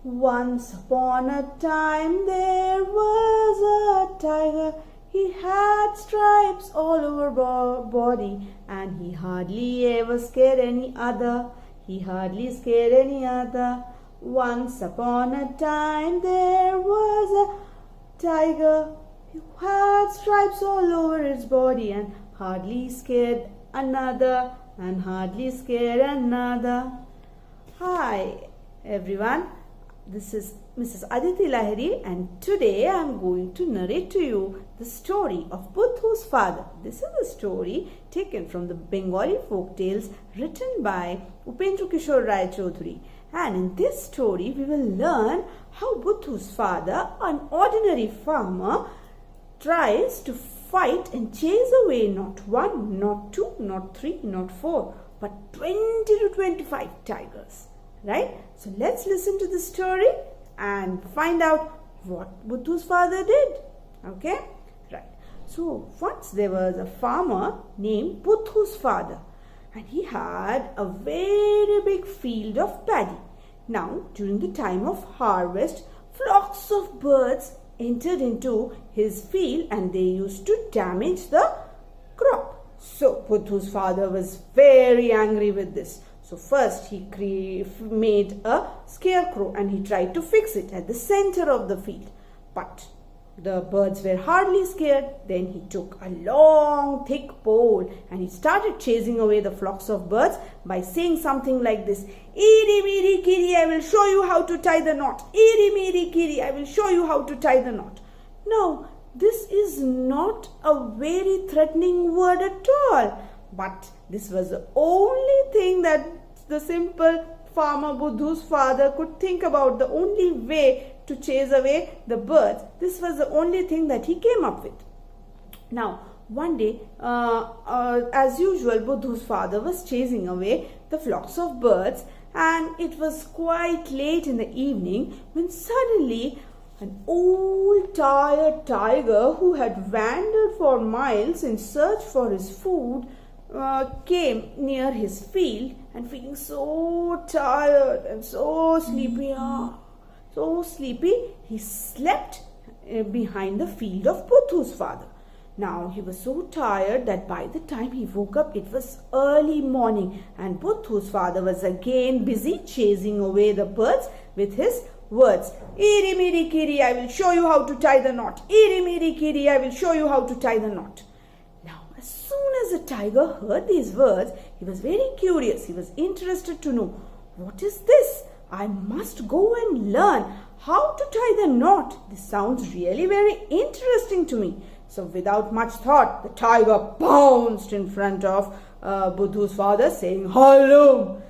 Once upon a time there was a tiger. He had stripes all over body, and he hardly ever scared any other. He hardly scared any other. Once upon a time there was a tiger. He had stripes all over his body, and hardly scared another, and hardly scared another. Hi everyone, this is Mrs. Aditi Lahiry, and today I am going to narrate to you the story of Buddhu's father. This is a story taken from the Bengali Folk Tales written by Upendra Kishore Ray choudhury. And in this story we will learn how Buddhu's father, an ordinary farmer, tries to fight and chase away not one, not two, not three, not four, but 20 to 25 tigers. Right? So let's listen to the story and find out what Buddhu's father did. Okay? Right. So once there was a farmer named Buddhu's father, and he had a very big field of paddy. Now, during the time of harvest, flocks of birds entered into his field and they used to damage the crop. So Buddhu's father was very angry with this. So first he made a scarecrow and he tried to fix it at the center of the field. But the birds were hardly scared. Then he took a long thick pole and he started chasing away the flocks of birds by saying something like this: "Iri miri kiri, I will show you how to tie the knot. Iri miri kiri, I will show you how to tie the knot." Now, this is not a very threatening word at all. But this was the only thing that the simple farmer Buddhu's father could think about, the only way to chase away the birds. This was the only thing that he came up with. Now, one day, as usual, Buddhu's father was chasing away the flocks of birds, and it was quite late in the evening when suddenly an old tired tiger who had wandered for miles in search for his food came near his field, and feeling so tired and so sleepy, he slept behind the field of Buddhu's father. Now he was so tired that by the time he woke up it was early morning, and Buddhu's father was again busy chasing away the birds with his words: "Iri miri kiri, I will show you how to tie the knot. Iri miri kiri, I will show you how to tie the knot." As soon as the tiger heard these words, he was very curious. He was interested to know, what is this? I must go and learn how to tie the knot. This sounds really very interesting to me. So without much thought, the tiger bounced in front of Buddhu's father, saying, "Hello,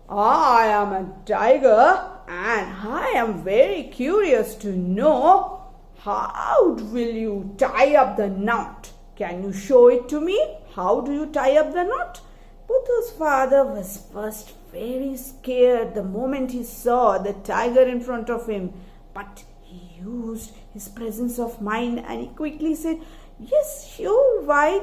I am a tiger and I am very curious to know, how will you tie up the knot? Can you show it to me? How do you tie up the knot?" Buddhu's father was first very scared the moment he saw the tiger in front of him. But he used his presence of mind and he quickly said, "Yes, sure, why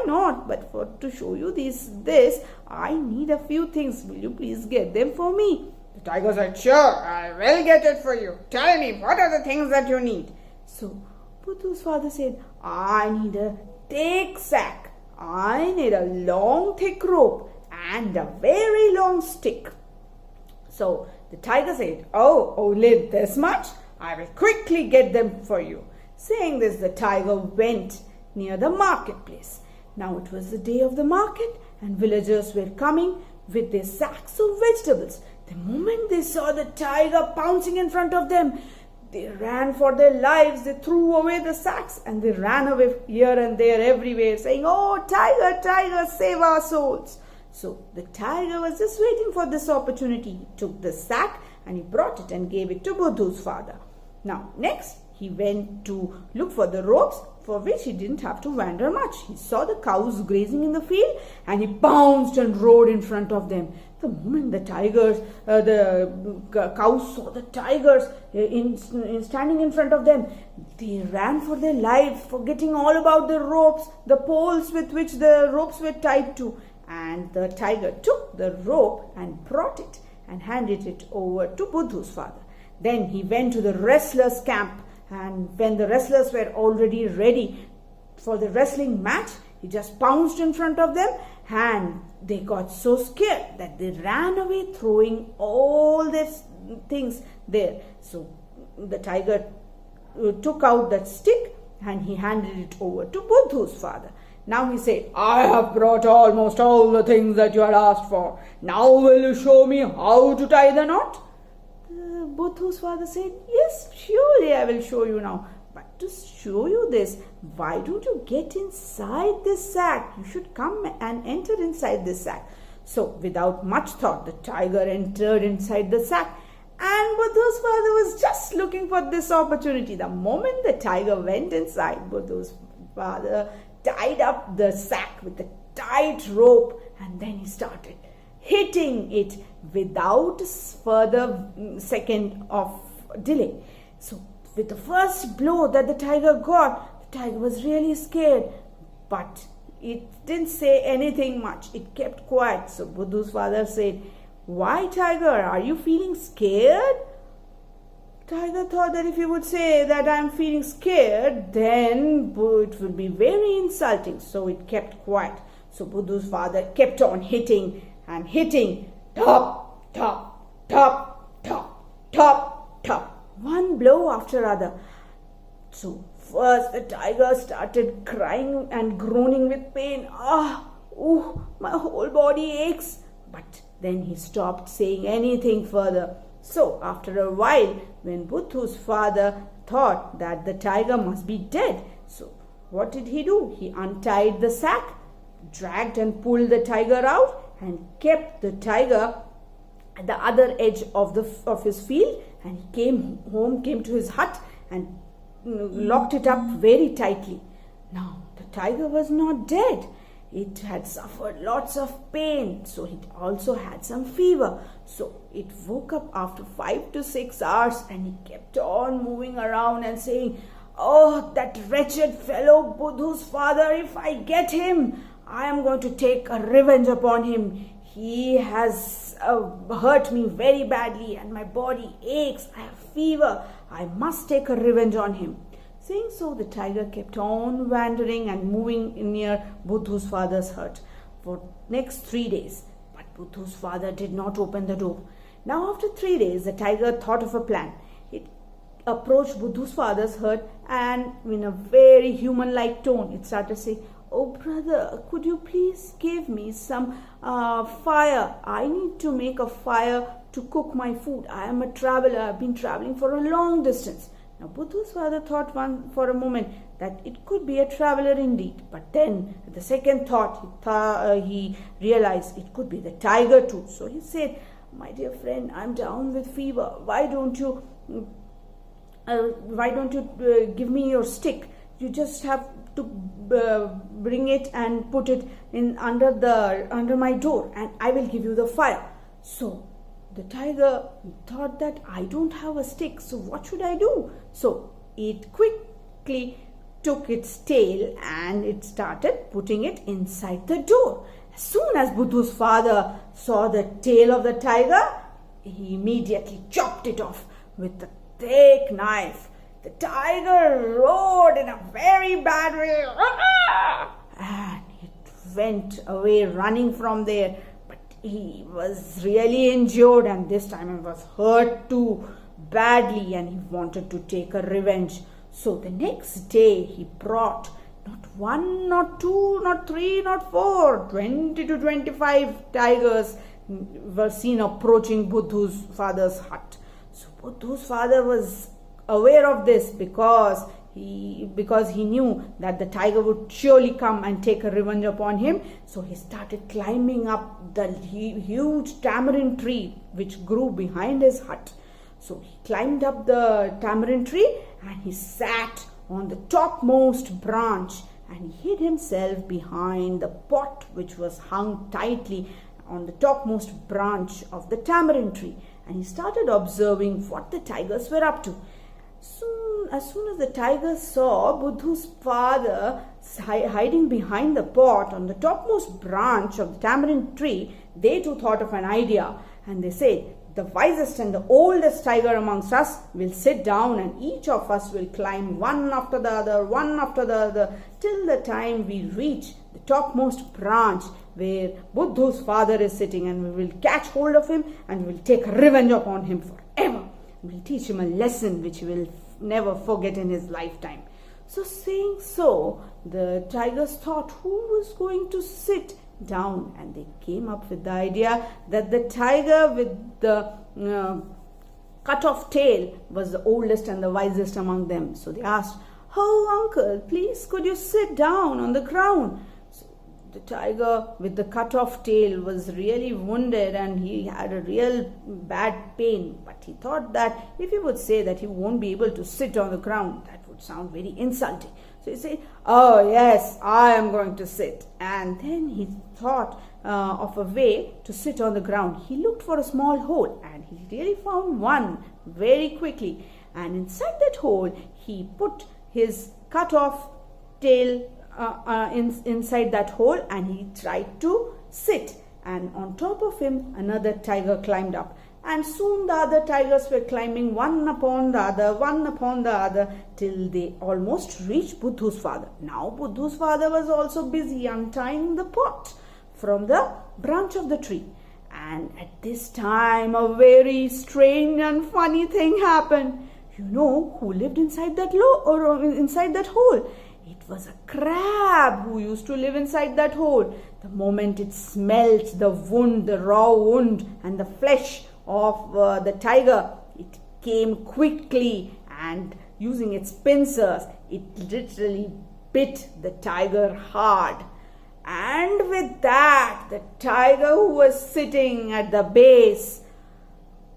not? But to show you this, I need a few things. Will you please get them for me?" The tiger said, "Sure, I will get it for you. Tell me, what are the things that you need?" So Buddhu's father said, "I need a thick sack, I need a long thick rope, and a very long stick." So the tiger said, "Oh, only this much? I will quickly get them for you." Saying this, the tiger went near the marketplace. Now it was the day of the market, and villagers were coming with their sacks of vegetables. The moment they saw the tiger pouncing in front of them, they ran for their lives. They threw away the sacks and they ran away here and there everywhere, saying, "Oh, tiger, tiger, save our souls." So the tiger was just waiting for this opportunity. He took the sack and he brought it and gave it to Buddhu's father. Now next he went to look for the ropes, for which he didn't have to wander much. He saw the cows grazing in the field and he pounced and rode in front of them. The moment the cows saw the tigers standing in front of them, they ran for their lives, forgetting all about the ropes, the poles with which the ropes were tied to. And the tiger took the rope and brought it and handed it over to Buddhu's father. Then he went to the wrestlers' camp, and when the wrestlers were already ready for the wrestling match, he just pounced in front of them, and they got so scared that they ran away, throwing all their things there. So the tiger took out that stick and he handed it over to Buddhu's father. Now he said, I have brought almost all the things that you had asked for. Now will you show me how to tie the knot? Buddhu's father said, yes, surely I will show you now. But to show you this, why don't you get inside this sack? You should come and enter inside this sack. So without much thought, the tiger entered inside the sack. And Buddhu's father was just looking for this opportunity. The moment the tiger went inside, Buddhu's father tied up the sack with a tight rope, and then he started hitting it without further second of delay. So with the first blow that the tiger got, the tiger was really scared, but it didn't say anything much. It kept quiet. So Buddhu's father said, why, tiger, are you feeling scared? Tiger thought that if he would say that I'm feeling scared, then it would be very insulting. So it kept quiet. So Buddhu's father kept on hitting and hitting. Top, top, top, top, top, top. One blow after other. So first the tiger started crying and groaning with pain. My whole body aches. But then he stopped saying anything further. So after a while, when Buddhu's father thought that the tiger must be dead, so what did he do? He untied the sack, dragged and pulled the tiger out, and kept the tiger at the other edge of his field, and he came to his hut and locked it up very tightly. Now the tiger was not dead. It had suffered lots of pain, so it also had some fever. So it woke up after 5 to 6 hours, and he kept on moving around and saying, oh, that wretched fellow Buddhu's father, if I get him, I am going to take a revenge upon him. He has hurt me very badly and my body aches. I have fever. I must take a revenge on him. Saying so, the tiger kept on wandering and moving near Buddhu's father's hut for next 3 days. But Buddhu's father did not open the door. Now after 3 days, the tiger thought of a plan. It approached Buddhu's father's hut, and in a very human-like tone, it started saying, oh brother, could you please give me some fire? I need to make a fire to cook my food. I am a traveler. I've been traveling for a long distance. Now Buddhu's father thought for a moment that it could be a traveler indeed. But then at the second thought, he realized it could be the tiger too. So he said, my dear friend, I'm down with fever. Why don't you give me your stick? You just have to bring it and put it in under my door, and I will give you the fire. So the tiger thought that I don't have a stick, so what should I do? So it quickly took its tail and it started putting it inside the door. As soon as Buddhu's father saw the tail of the tiger, he immediately chopped it off with a thick knife. The tiger roared in a very bad way, and it went away running from there. But he was really injured, and this time he was hurt too badly, and he wanted to take a revenge. So the next day he brought not one, not two, not three, not four, 20 to 25 tigers were seen approaching Buddhu's father's hut. So Buddhu's father was aware of this because he knew that the tiger would surely come and take a revenge upon him. So he started climbing up the huge tamarind tree which grew behind his hut. So he climbed up the tamarind tree and he sat on the topmost branch and he hid himself behind the pot which was hung tightly on the topmost branch of the tamarind tree, and he started observing what the tigers were up to. As soon as the tiger saw Buddhu's father hiding behind the pot on the topmost branch of the tamarind tree, they too thought of an idea, and they said, the wisest and the oldest tiger amongst us will sit down, and each of us will climb one after the other, till the time we reach the topmost branch where Buddhu's father is sitting, and we will catch hold of him and we will take revenge upon him forever. We will teach him a lesson which he will never forget in his lifetime. So saying so, the tigers thought who was going to sit down, and they came up with the idea that the tiger with the cut off tail was the oldest and the wisest among them. So they asked, "Oh uncle, please could you sit down on the ground?" So the tiger with the cut off tail was really wounded and he had a real bad pain, but he thought that if he would say that he won't be able to sit on the ground, that would sound very insulting. So he said, "Oh yes, I am going to sit." And then he thought of a way to sit on the ground. He looked for a small hole, and he really found one very quickly. And inside that hole, he put his cut off tail inside that hole, and he tried to sit. And on top of him, another tiger climbed up. And soon the other tigers were climbing one upon the other, till they almost reached Buddhu's father. Now Buddhu's father was also busy untying the pot from the branch of the tree. And at this time, a very strange and funny thing happened. You know who lived inside that inside that hole? It was a crab who used to live inside that hole. The moment it smelt the wound, the raw wound and the flesh of the tiger, it came quickly, and using its pincers, it literally bit the tiger hard. And with that, the tiger who was sitting at the base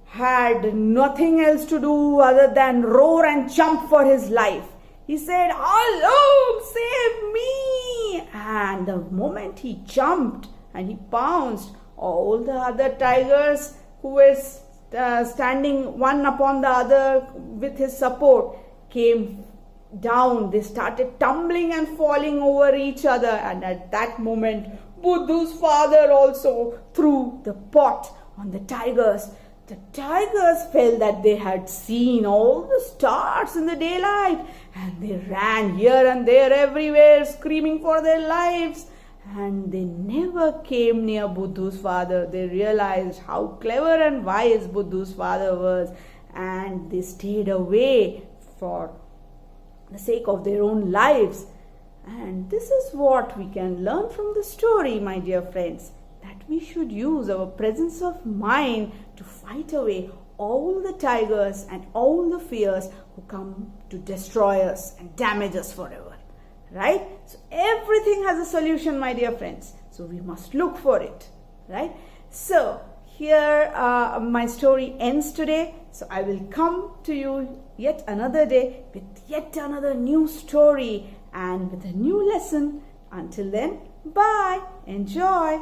had nothing else to do other than roar and jump for his life. He said, "Hello, save me!" And the moment he jumped and he pounced, all the other tigers who were standing one upon the other with his support came down. They started tumbling and falling over each other, and at that moment Buddhu's father also threw the pot on the tigers. The tigers felt that they had seen all the stars in the daylight, and they ran here and there everywhere screaming for their lives. And they never came near Buddhu's father. They realized how clever and wise Buddhu's father was, and they stayed away for the sake of their own lives. And this is what we can learn from the story, my dear friends, that we should use our presence of mind to fight away all the tigers and all the fears who come to destroy us and damage us forever. Right? So everything has a solution, my dear friends. So we must look for it. Right? So here my story ends today. So I will come to you yet another day with yet another new story and with a new lesson. Until then, bye. Enjoy.